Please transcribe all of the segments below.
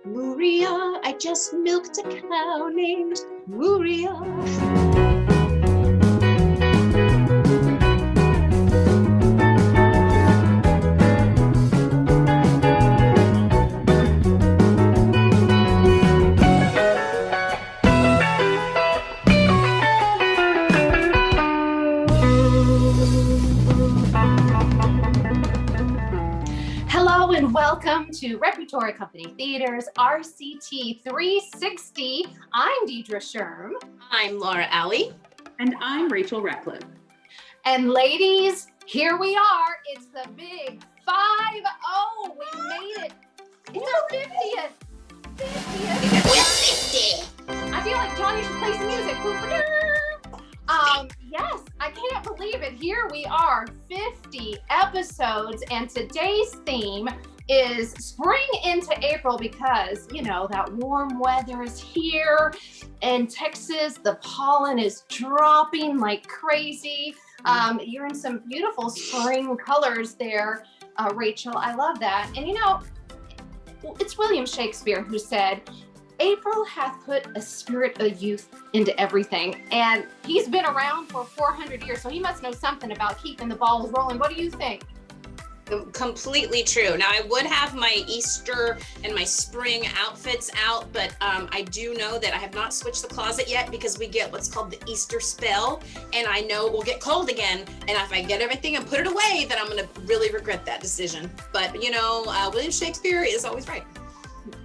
Maria, I just milked a cow named Maria. Hello and welcome to Repertory Company Theater's RCT360. I'm Deidre Sherm. I'm Laura Alley. And I'm Rachel Ratcliffe. And ladies, here we are. It's the big 5-0. We made it. It's our 50th. 50th. I feel like Johnny should play some music. Yes, I can't believe it. Here we are, 50 episodes, and today's theme is spring into April because, you know, that warm weather is here. In Texas, the pollen is dropping like crazy. You're in some beautiful spring colors there, Rachel. I love that. And you know, it's William Shakespeare who said, April hath put a spirit of youth into everything. And he's been around for 400 years, so he must know something about keeping the balls rolling. What do you think? Completely true. Now, I would have my Easter and my spring outfits out, but I do know that I have not switched the closet yet because we get what's called the Easter spell, and I know it will get cold again. And if I get everything and put it away, then I'm going to really regret that decision. But, you know, William Shakespeare is always right.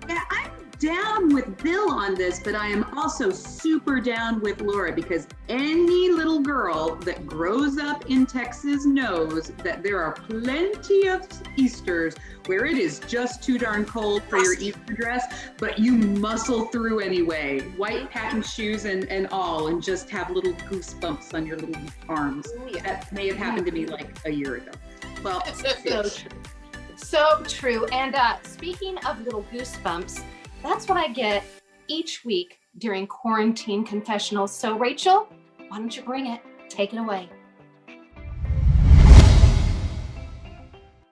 Yeah, I'm down with Bill on this, but I am also super down with Laura because any little girl that grows up in Texas knows that there are plenty of Easters where it is just too darn cold for your Easter dress, but you muscle through anyway, white patent shoes and all, and just have little goosebumps on your little arms. Ooh, yeah. That may have happened to me like a year ago. Well, So true. So true. And speaking of little goosebumps, that's what I get each week during quarantine confessionals. So Rachel, why don't you bring it? Take it away.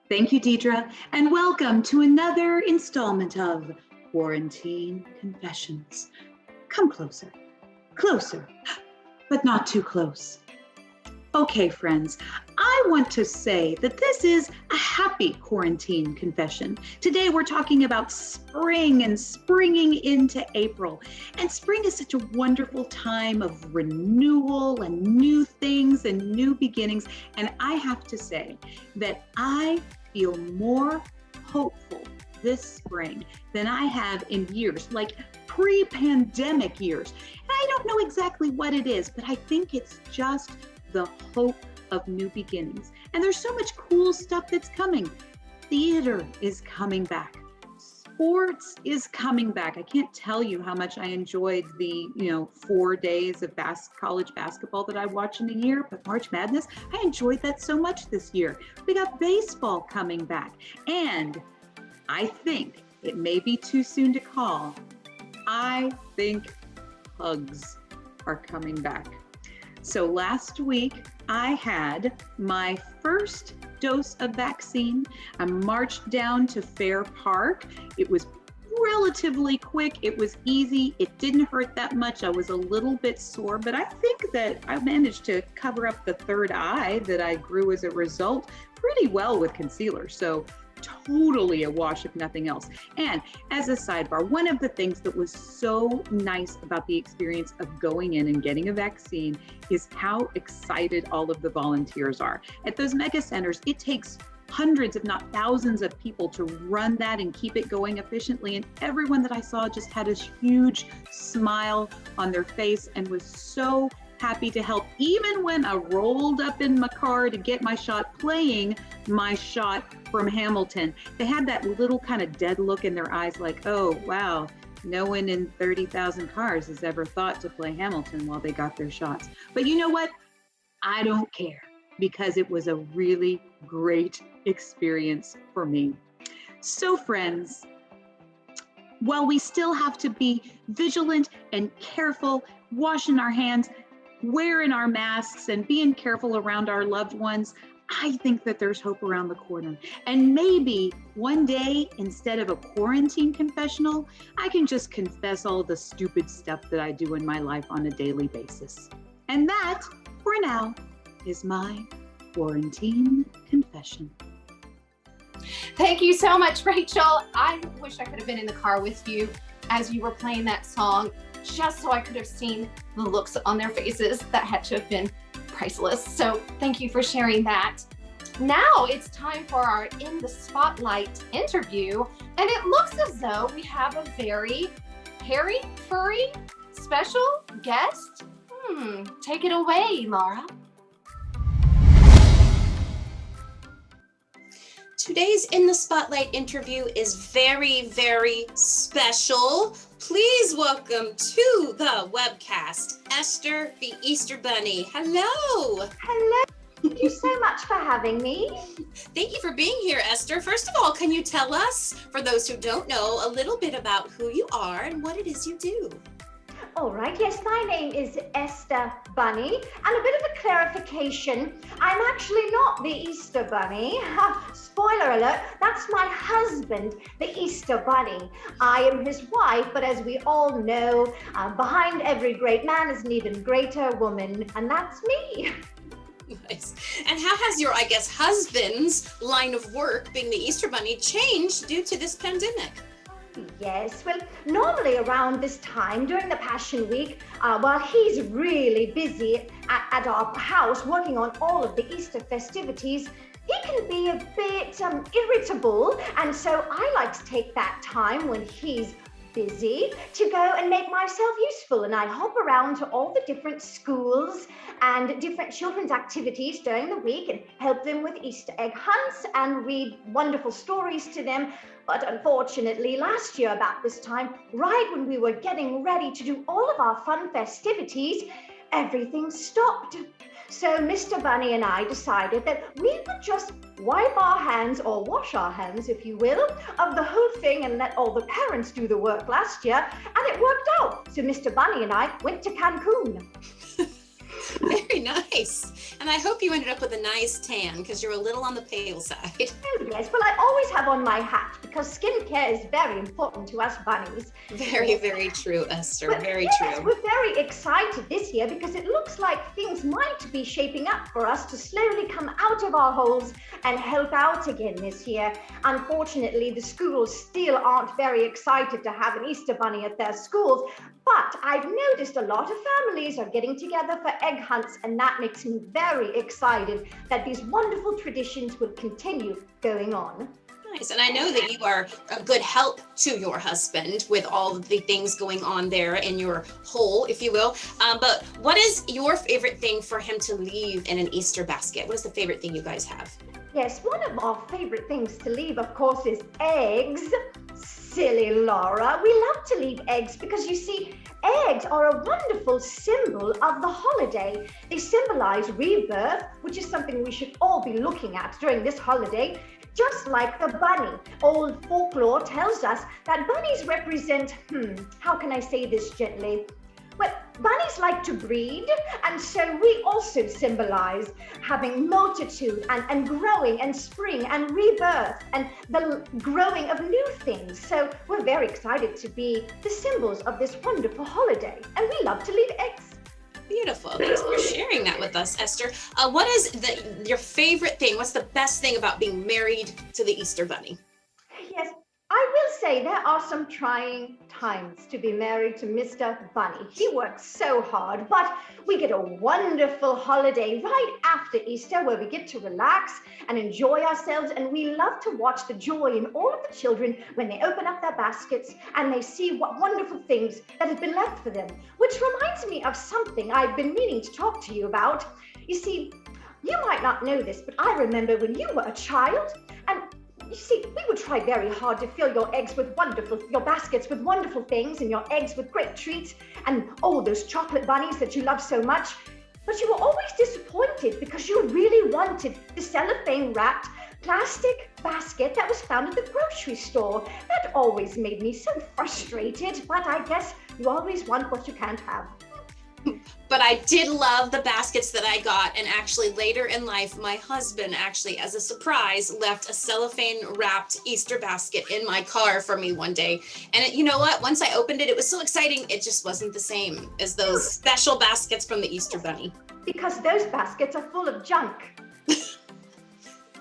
thank you, Deidre, and welcome to another installment of Quarantine Confessions. Come closer, closer, but not too close. Okay, friends, I want to say that this is a happy quarantine confession. Today we're talking about spring and springing into April. And spring is such a wonderful time of renewal and new things and new beginnings. And I have to say that I feel more hopeful this spring than I have in years, like pre-pandemic years. And I don't know exactly what it is, but I think it's just the hope of new beginnings. And there's so much cool stuff that's coming. Theater is coming back. Sports is coming back. I can't tell you how much I enjoyed the 4 days of college basketball that I watch in a year, but March Madness, I enjoyed that so much this year. We got baseball coming back. And I think it may be too soon to call. I think hugs are coming back. So last week, I had my first dose of vaccine. I marched down to Fair Park. It was relatively quick. It was easy. It didn't hurt that much. I was a little bit sore, but I think that I managed to cover up the third eye that I grew as a result pretty well with concealer. So totally a wash if nothing else. And as a sidebar, one of the things that was so nice about the experience of going in and getting a vaccine is how excited all of the volunteers are. At those mega centers, it takes hundreds, if not thousands of people to run that and keep it going efficiently. And everyone that I saw just had a huge smile on their face and was so happy to help. Even when I rolled up in my car to get my shot, playing my shot from Hamilton, they had that little kind of dead look in their eyes like, oh, wow, no one in 30,000 cars has ever thought to play Hamilton while they got their shots. But you know what? I don't care because it was a really great experience for me. So friends, while we still have to be vigilant and careful, washing our hands, wearing our masks and being careful around our loved ones, I think that there's hope around the corner. And maybe one day, instead of a quarantine confessional, I can just confess all the stupid stuff that I do in my life on a daily basis. And that, for now, is my quarantine confession. Thank you so much, Rachel. I wish I could have been in the car with you as you were playing that song, just so I could have seen the looks on their faces. That had to have been priceless. So thank you for sharing that. Now it's time for our In the Spotlight interview. And it looks as though we have a very hairy, furry, special guest. Take it away, Laura. Today's In the Spotlight interview is very, very special. Please welcome to the webcast, Esther the Easter Bunny. Hello. Hello. Thank you so much for having me. Thank you for being here, Esther. First of all, can you tell us, for those who don't know, a little bit about who you are and what it is you do? All right, yes, my name is Esther Bunny, and a bit of a clarification, I'm actually not the Easter Bunny. Spoiler alert, that's my husband, the Easter Bunny. I am his wife, but as we all know, behind every great man is an even greater woman, and that's me. Nice. And how has your, husband's line of work, being the Easter Bunny, changed due to this pandemic? Yes, well, normally around this time during the Passion Week, while he's really busy at our house working on all of the Easter festivities, he can be a bit irritable. And so I like to take that time when he's busy to go and make myself useful. And I hop around to all the different schools and different children's activities during the week and help them with Easter egg hunts and read wonderful stories to them. But unfortunately, last year about this time, right when we were getting ready to do all of our fun festivities, everything stopped. So Mr. Bunny and I decided that we would just wipe our hands, or wash our hands, if you will, of the whole thing and let all the parents do the work last year, and it worked out. So Mr. Bunny and I went to Cancun. Very nice. And I hope you ended up with a nice tan, because you're a little on the pale side. Oh yes, well I always have on my hat because skincare is very important to us bunnies. Very, very true, Esther. But very yes, true. We're very excited this year because it looks like things might be shaping up for us to slowly come out of our holes and help out again this year. Unfortunately, the schools still aren't very excited to have an Easter Bunny at their schools, but I've noticed a lot of families are getting together for egg hunts, and that makes me very excited that these wonderful traditions will continue going on. Nice. And I know that you are a good help to your husband with all of the things going on there in your hole, if you will. But what is your favorite thing for him to leave in an Easter basket? What is the favorite thing you guys have? Yes, one of our favorite things to leave, of course, is eggs. Silly Laura, we love to leave eggs because you see, eggs are a wonderful symbol of the holiday. They symbolize rebirth, which is something we should all be looking at during this holiday. Just like the bunny, old folklore tells us that bunnies represent, how can I say this gently? Well, bunnies like to breed, and so we also symbolize having multitude and growing and spring and rebirth and the growing of new things. So we're very excited to be the symbols of this wonderful holiday, and we love to leave eggs. Beautiful. Thanks for sharing that with us, Esther. What is your favorite thing? What's the best thing about being married to the Easter Bunny? Yes, I will say there are some trying times to be married to Mr. Bunny. He works so hard, but we get a wonderful holiday right after Easter where we get to relax and enjoy ourselves, and we love to watch the joy in all of the children when they open up their baskets and they see what wonderful things that have been left for them. Which reminds me of something I've been meaning to talk to you about. You see, you might not know this, but I remember when you were a child, and you see, we would try very hard to fill your baskets with wonderful things, and your eggs with great treats, and oh, those chocolate bunnies that you love so much. But you were always disappointed because you really wanted the cellophane wrapped plastic basket that was found at the grocery store. That always made me so frustrated, but I guess you always want what you can't have. But I did love the baskets that I got. And actually later in life, my husband actually, as a surprise, left a cellophane wrapped Easter basket in my car for me one day. And you know what? Once I opened it, it was so exciting. It just wasn't the same as those special baskets from the Easter Bunny. Because those baskets are full of junk.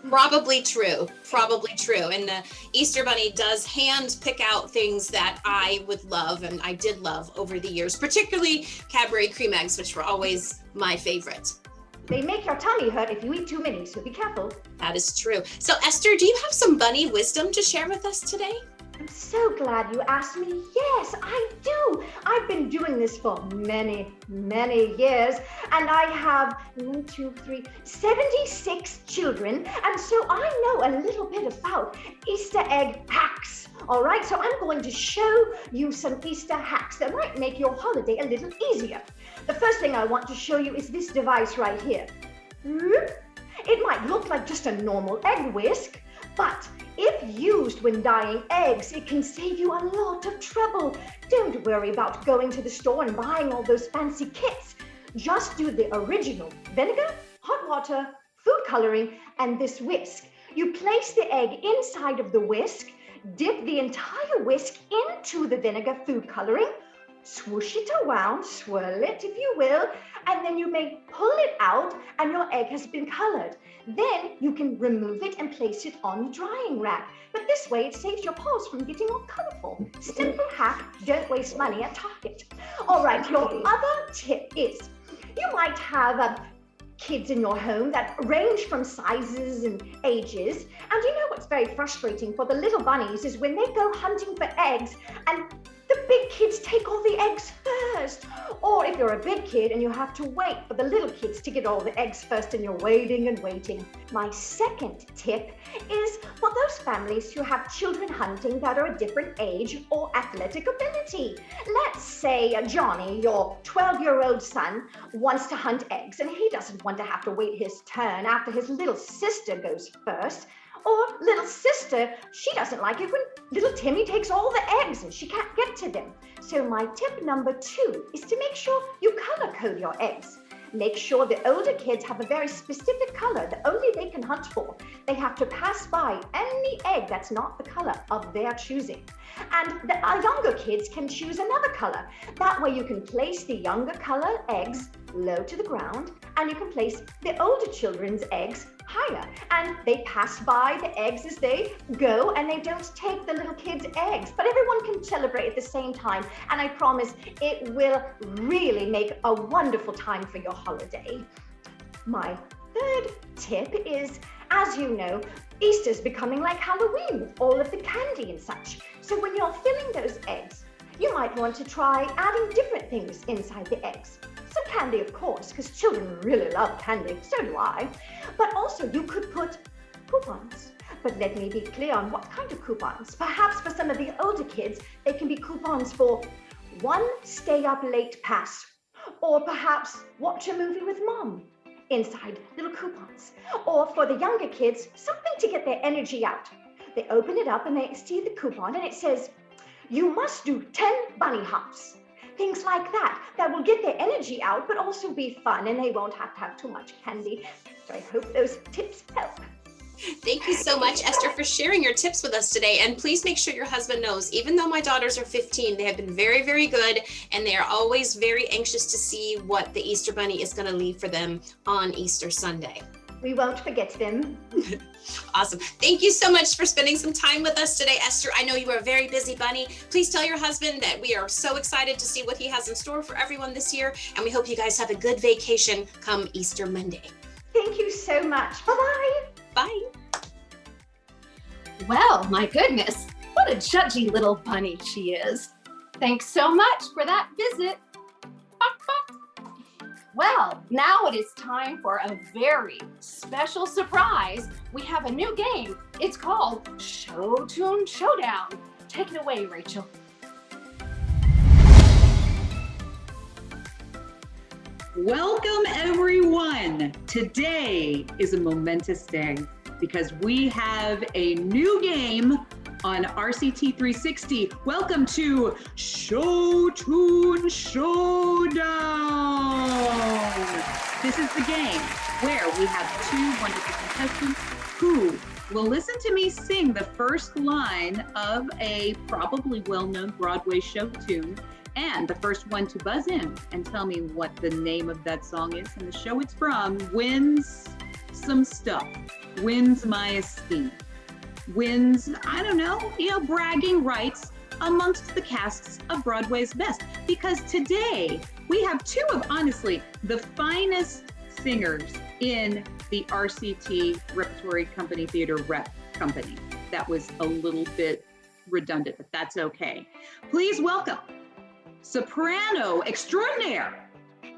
Probably true. And the Easter Bunny does hand pick out things that I would love and I did love over the years, particularly Cadbury cream eggs, which were always my favorite. They make your tummy hurt if you eat too many, so be careful. That is true. So Esther, do you have some bunny wisdom to share with us today? I'm so glad you asked me. Yes, I do. I've been doing this for many, many years, and I have 76 children, and so I know a little bit about Easter egg hacks. All right, so I'm going to show you some Easter hacks that might make your holiday a little easier. The first thing I want to show you is this device right here. It might look like just a normal egg whisk, but if used when dyeing eggs, it can save you a lot of trouble. Don't worry about going to the store and buying all those fancy kits. Just do the original vinegar, hot water, food coloring, and this whisk. You place the egg inside of the whisk, dip the entire whisk into the vinegar food coloring, swoosh it around, swirl it if you will, and then you may pull it out and your egg has been colored. Then you can remove it and place it on the drying rack. But this way it saves your paws from getting all colorful. Simple hack, don't waste money at Target. All right, your other tip is you might have kids in your home that range from sizes and ages. And you know what's very frustrating for the little bunnies is when they go hunting for eggs and the big kids take all the eggs first. Or if you're a big kid and you have to wait for the little kids to get all the eggs first and you're waiting and waiting. My second tip is for those families who have children hunting that are a different age or athletic ability. Let's say Johnny, your 12-year-old son, wants to hunt eggs and he doesn't want to have to wait his turn after his little sister goes first. Or little sister, she doesn't like it when little Timmy takes all the eggs and she can't get to them. So my tip number 2 is to make sure you color code your eggs. Make sure the older kids have a very specific color that only they can hunt for. They have to pass by any egg that's not the color of their choosing. And the younger kids can choose another color. That way you can place the younger color eggs low to the ground and you can place the older children's eggs higher. And they pass by the eggs as they go and they don't take the little kids' eggs. But everyone can celebrate at the same time. And I promise it will really make a wonderful time for your holiday. My third tip is, as you know, Easter's becoming like Halloween with all of the candy and such. So when you're filling those eggs, you might want to try adding different things inside the eggs. Some candy, of course, because children really love candy, so do I. But also you could put coupons. But let me be clear on what kind of coupons. Perhaps for some of the older kids, they can be coupons for 1 stay up late pass, or perhaps watch a movie with mom. Inside little coupons. Or for the younger kids, something to get their energy out. They open it up and they see the coupon and it says, you must do 10 bunny hops. Things like that will get their energy out, but also be fun, and they won't have to have too much candy. So I hope those tips help. Thank you so much, Esther, for sharing your tips with us today. And please make sure your husband knows, even though my daughters are 15, they have been very, very good. And they are always very anxious to see what the Easter Bunny is going to leave for them on Easter Sunday. We won't forget them. Awesome. Thank you so much for spending some time with us today, Esther. I know you are a very busy bunny. Please tell your husband that we are so excited to see what he has in store for everyone this year. And we hope you guys have a good vacation come Easter Monday. Thank you so much. Bye-bye. Bye. Well, my goodness, what a judgy little bunny she is. Thanks so much for that visit. Well, now it is time for a very special surprise. We have a new game. It's called Showtune Showdown. Take it away, Rachel. Welcome, everyone. Today is a momentous day because we have a new game on RCT360. Welcome to Showtune Showdown. This is the game where we have two wonderful contestants who will listen to me sing the first line of a probably well-known Broadway show tune, and the first one to buzz in and tell me what the name of that song is and the show it's from wins some stuff, wins my esteem, wins, I don't know, bragging rights amongst the casts of Broadway's best. Because today we have two of, honestly, the finest singers in the RCT Repertory Company Theater Rep Company. That was a little bit redundant, but that's okay. Please welcome soprano extraordinaire,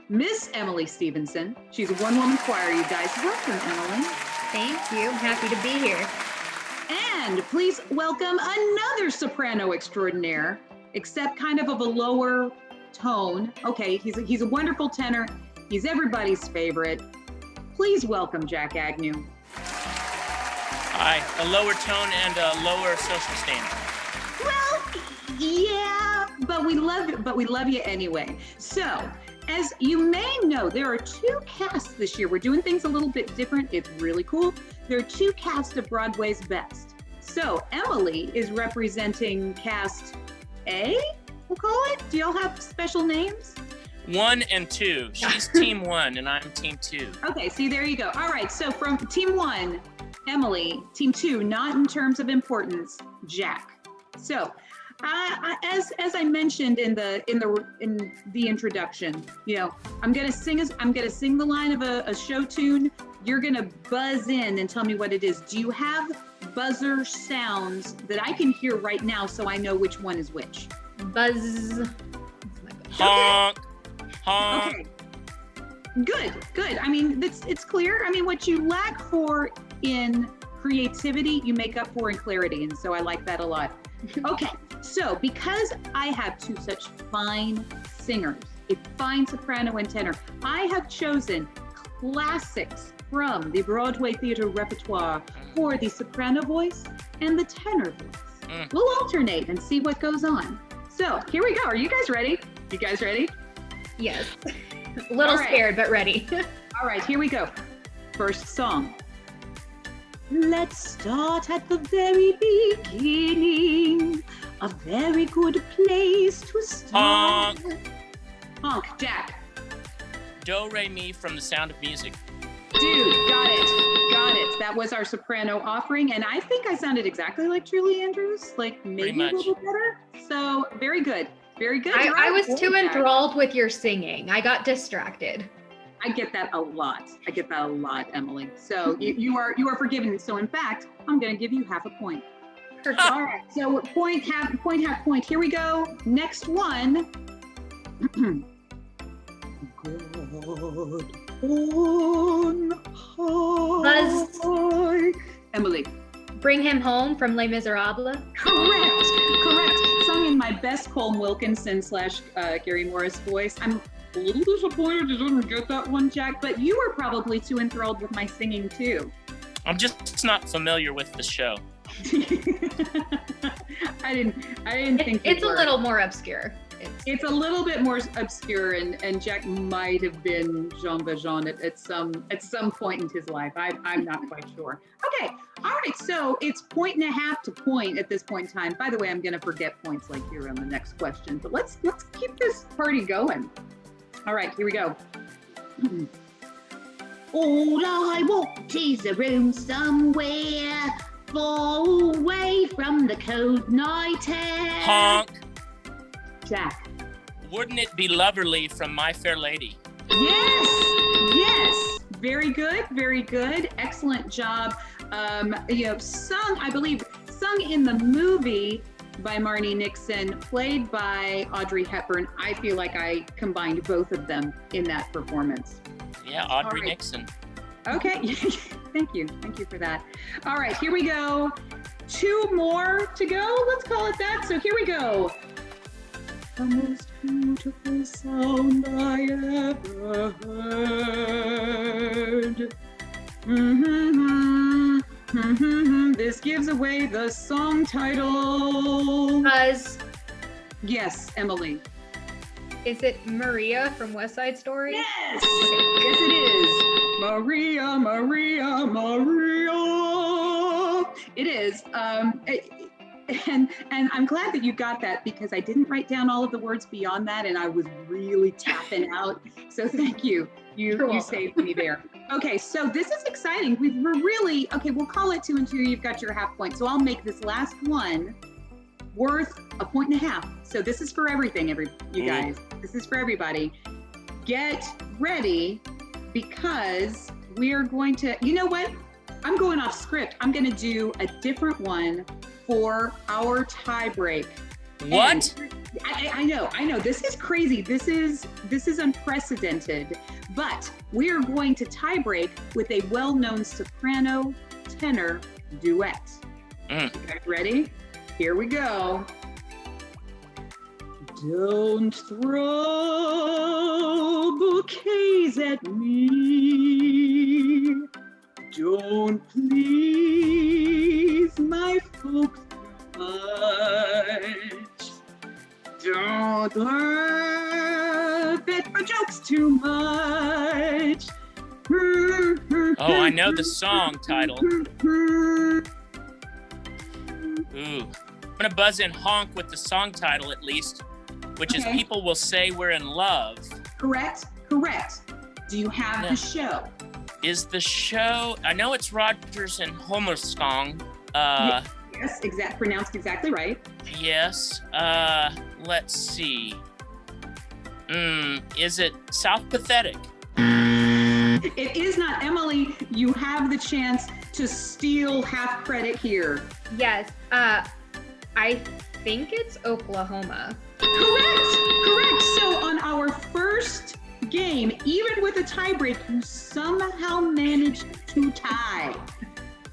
Miss Emily Stevenson. She's a one-woman choir, you guys. Welcome, Emily. Thank you. Happy to be here. And please welcome another soprano extraordinaire, except kind of a lower tone. Okay, he's a wonderful tenor. He's everybody's favorite. Please welcome Jack Agnew. Hi, a lower tone and a lower social standing. Well, yeah, but we love you anyway. So, as you may know, there are two casts this year. We're doing things a little bit different. It's really cool. There are two casts of Broadway's best. So Emily is representing cast A, we'll call it. Do y'all have special names? 1 and 2. She's team 1 and I'm team 2. Okay, see, there you go. All right, so from team 1, Emily, team 2, not in terms of importance, Jack. So, as I mentioned in the introduction, I'm gonna sing the line of a show tune. You're gonna buzz in and tell me what it is. Do you have buzzer sounds that I can hear right now so I know which one is which? Buzz. Honk. Honk. Okay. Good. I mean, it's clear. I mean, what you lack for in creativity, you make up for in clarity, and so I like that a lot. Okay, so because I have two such fine singers, a fine soprano and tenor, I have chosen classics from the Broadway theater repertoire for the soprano voice and the tenor voice. We'll alternate and see what goes on. So here we go. Are you guys ready? You guys ready? Yes. A little scared, but ready. All right, here we go. First song. Let's start at the very beginning. A very good place to start. Honk, Jack. Do, re, mi from The Sound of Music. Dude, got it. That was our soprano offering, and I think I sounded exactly like Julie Andrews, like maybe a little better. So very good. I was too enthralled with your singing. I got distracted. I get that a lot, Emily. So you are forgiven. So in fact, I'm going to give you half a point. Perfect. All right. So point, half point. Here we go. Next one. Buzz. Emily. Bring Him Home from Les Miserables. Correct. Sung in my best Colm Wilkinson / Gary Morris voice. I'm a little disappointed you didn't get that one, Jack, but you were probably too enthralled with my singing too. I'm just not familiar with the show. I didn't think it's a little more obscure. It's a little bit more obscure, and Jack might have been Jean Valjean at some point in his life. I'm not quite sure. Okay, all right. So it's 1.5 to point at this point in time. By the way, I'm going to forget points like here on the next question, but let's keep this party going. All right, here we go. All I want is a room somewhere far away from the cold night air. Honk. Jack. Wouldn't it be loverly from My Fair Lady? Yes. Very good. Excellent job. Sung in the movie by Marnie Nixon, played by Audrey Hepburn. I feel like I combined both of them in that performance. Yeah, Audrey Nixon. Okay, thank you for that. All right, here we go. 2 more to go, let's call it that. So here we go. The most beautiful sound I ever heard. This gives away the song title. Buzz, Yes, Emily. is it Maria from West Side Story? Yes, yes it is. Maria, Maria, Maria. It is. And I'm glad that you got that because I didn't write down all of the words beyond that, and I was really tapping out. So thank you. You saved me there. Okay, so this is exciting. We're really okay. We'll call it 2 and 2. You've got your half point. So I'll make this last one worth 1.5 points. So this is for everything, you guys. This is for everybody. Get ready because we are going to. You know what? I'm going off script. I'm going to do a different one for our tie break. What? I know. This is crazy. This is unprecedented. But we are going to tie break with a well-known soprano tenor duet. You guys ready? Here we go. Don't throw bouquets at me. Don't please my folks much. Don't laugh at my jokes too much. Oh, I know the song title. Ooh. I'm gonna buzz in honk with the song title at least, which is People Will Say We're in Love. Correct. Do you have the show? Is the show, I know it's Rodgers and Homer's song. Yes, pronounced exactly right. Yes. Let's see. Is it South Pathetic? It is not. Emily, you have the chance to steal half credit here. Yes. I think it's Oklahoma. Correct. So on our first game, even with a tie break, you somehow managed to tie.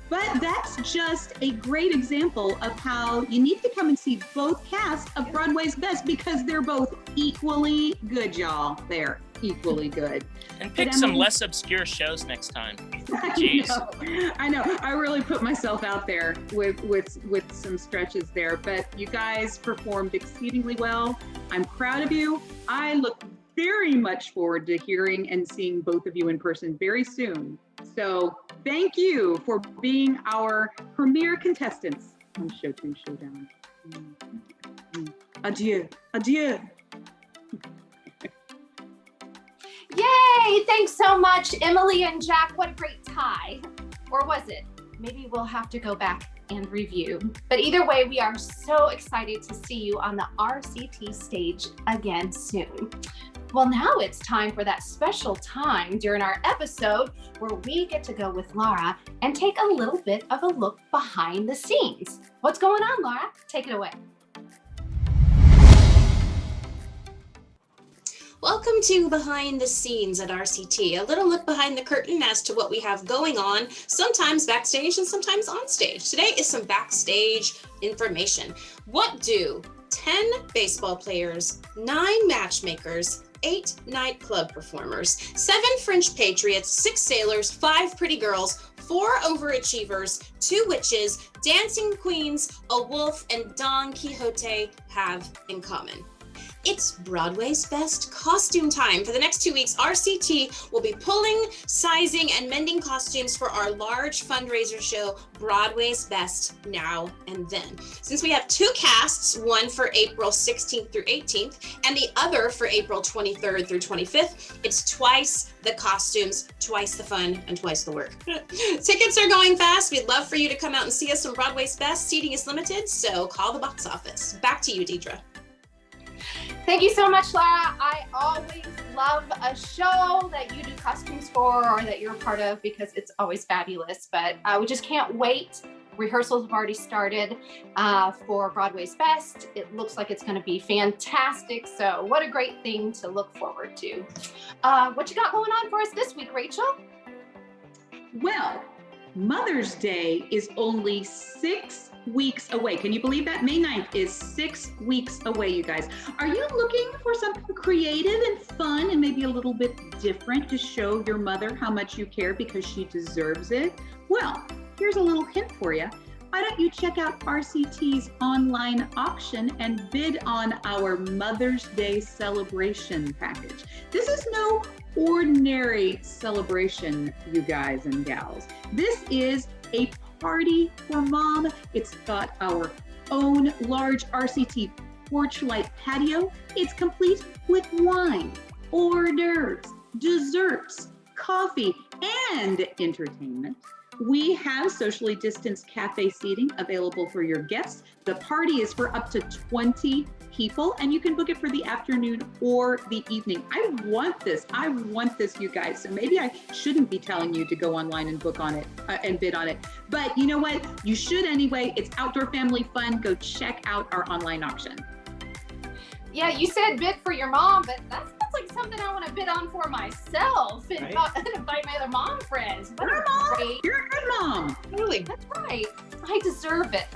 But that's just a great example of how you need to come and see both casts of Broadway's Best because they're both equally good, y'all. They're equally good. And pick some less obscure shows next time. Jeez. I know. I really put myself out there with some stretches there, but you guys performed exceedingly well. I'm proud of you. I look very much forward to hearing and seeing both of you in person very soon. So thank you for being our premier contestants on Showtune Showdown. Adieu. Adieu. Yay! Thanks so much, Emily and Jack. What a great tie. Or was it? Maybe we'll have to go back and review. But either way, we are so excited to see you on the RCT stage again soon. Well, now it's time for that special time during our episode where we get to go with Laura and take a little bit of a look behind the scenes. What's going on, Laura? Take it away. Welcome to Behind the Scenes at RCT, a little look behind the curtain as to what we have going on, sometimes backstage and sometimes on stage. Today is some backstage information. What do 10 baseball players, 9 matchmakers, 8 nightclub performers, 7 French patriots, 6 sailors, 5 pretty girls, 4 overachievers, 2 witches, dancing queens, a wolf, and Don Quixote have in common? It's Broadway's Best costume time. For the next 2 weeks, RCT will be pulling, sizing, and mending costumes for our large fundraiser show, Broadway's Best Now and Then. Since we have 2 casts, one for April 16th through 18th, and the other for April 23rd through 25th, it's twice the costumes, twice the fun, and twice the work. Tickets are going fast. We'd love for you to come out and see us on Broadway's Best. Seating is limited, so call the box office. Back to you, Deidre. Thank you so much, Laura. I always love a show that you do costumes for or that you're a part of because it's always fabulous. But we just can't wait. Rehearsals have already started for Broadway's Best. It looks like it's going to be fantastic. So what a great thing to look forward to. What you got going on for us this week, Rachel? Well, Mother's Day is only 6 weeks away. Can you believe that? May 9th is 6 weeks away, you guys. Are you looking for something creative and fun and maybe a little bit different to show your mother how much you care because she deserves it? Well, here's a little hint for you. Why don't you check out RCT's online auction and bid on our Mother's Day celebration package. This is no ordinary celebration, you guys and gals. This is a party for mom. It's got our own large RCT porch light patio. It's complete with wine, hors d'oeuvres, desserts, coffee, and entertainment. We have socially distanced cafe seating available for your guests. The party is for up to 20 people, and you can book it for the afternoon or the evening. I want this, you guys. So maybe I shouldn't be telling you to go online and book on it and bid on it. But you know what? You should anyway. It's outdoor family fun. Go check out our online auction. Yeah, you said bid for your mom, but that's like something I want to bid on for myself and invite my other mom friends. What a great. You're a good mom. Really? That's right. I deserve it.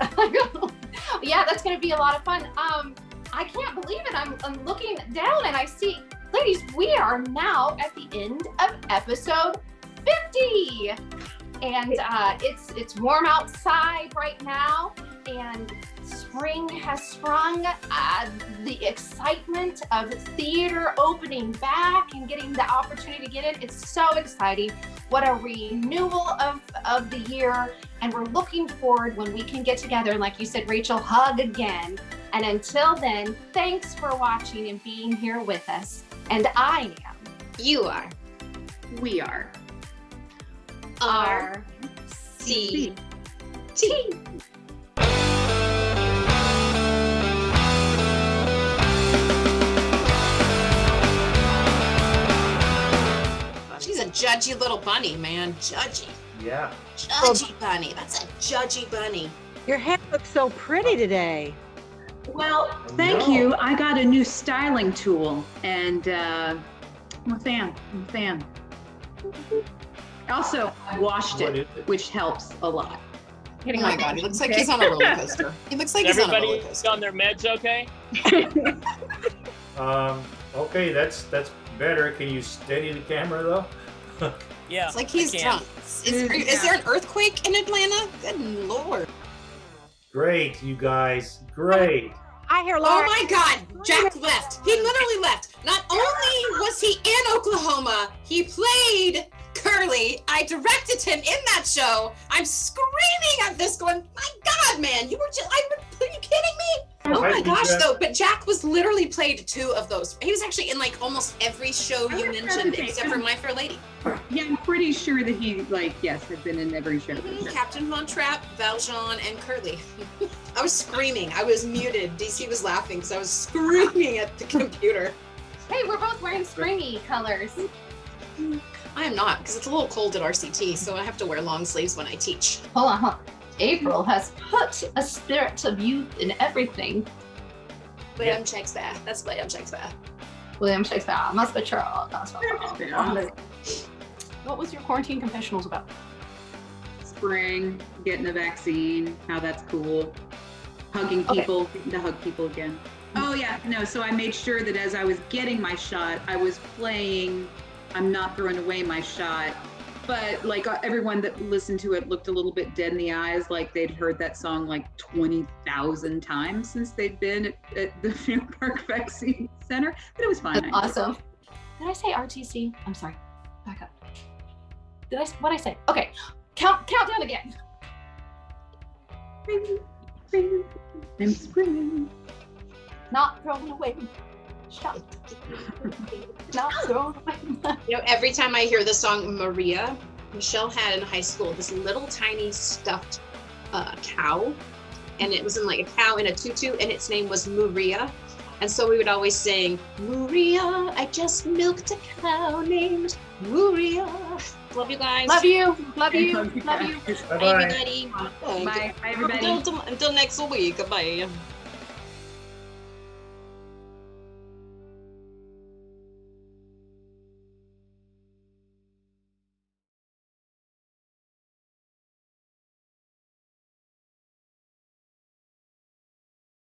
Yeah, that's going to be a lot of fun. I can't believe it. I'm looking down and I see, ladies, we are now at the end of episode 50. And it's warm outside right now, and spring has sprung. The excitement of theater opening back and getting the opportunity to get in, it's so exciting. What a renewal of the year. And we're looking forward when we can get together and, like you said, Rachel, hug again. And until then, thanks for watching and being here with us. And I am. You are. We are. RCT. She's a judgy little bunny, man. Judgy. Yeah. Judgy bunny. That's a judgy bunny. Your hair looks so pretty today. Well, thank you. I got a new styling tool, and I'm a fan. Also, I washed it, which helps a lot. Oh my God, he looks like he's on a roller coaster. He looks like he's on a roller Everybody coaster. on their meds, okay? Okay, that's better. Can you steady the camera though? Yeah. It's like he's drunk. Is there an earthquake in Atlanta? Good Lord. Great, you guys. Great. I hear Oh Laura. my God, Jack left. He literally left. Not only was he in Oklahoma, he played Curly. I directed him in that show. I'm screaming at this going, my God, man, are you kidding me? Oh my gosh, though, but Jack was literally played 2 of those. He was actually in like almost every show you mentioned except for My Fair Lady. Yeah, I'm pretty sure that he, has been in every show. Captain Von Trapp, Valjean, and Curly. I was screaming. I was muted. DC was laughing because I was screaming at the computer. Hey, we're both wearing springy colors. I am not, because it's a little cold at RCT, so I have to wear long sleeves when I teach. Hold on. April has put a spirit of youth in everything. William Shakespeare. That's William Shakespeare. William Shakespeare must be true. What was your quarantine confessionals about? Spring, getting the vaccine, how that's cool. Hugging people, getting to hug people again. Oh yeah, no, so I made sure that as I was getting my shot, I was playing I'm Not Throwing Away My Shot. But everyone that listened to it looked a little bit dead in the eyes, like they'd heard that song like 20,000 times since they'd been at the Fair Park Vaccine Center. But it was fine. Awesome. Did I say RTC? I'm sorry. Back up. What'd I say? Okay. Count down again. Spring, I'm spring. Not throwing away my shot. Not throwing away my... Every time I hear the song Maria, Michelle had in high school this little tiny stuffed cow, and it was in like a cow in a tutu, and its name was Maria. And so we would always sing, Maria, I just milked a cow named Maria. Love you guys. Love you. Love you. Love you. Bye-bye. Bye, everybody. Bye, everybody. Until next week. Bye.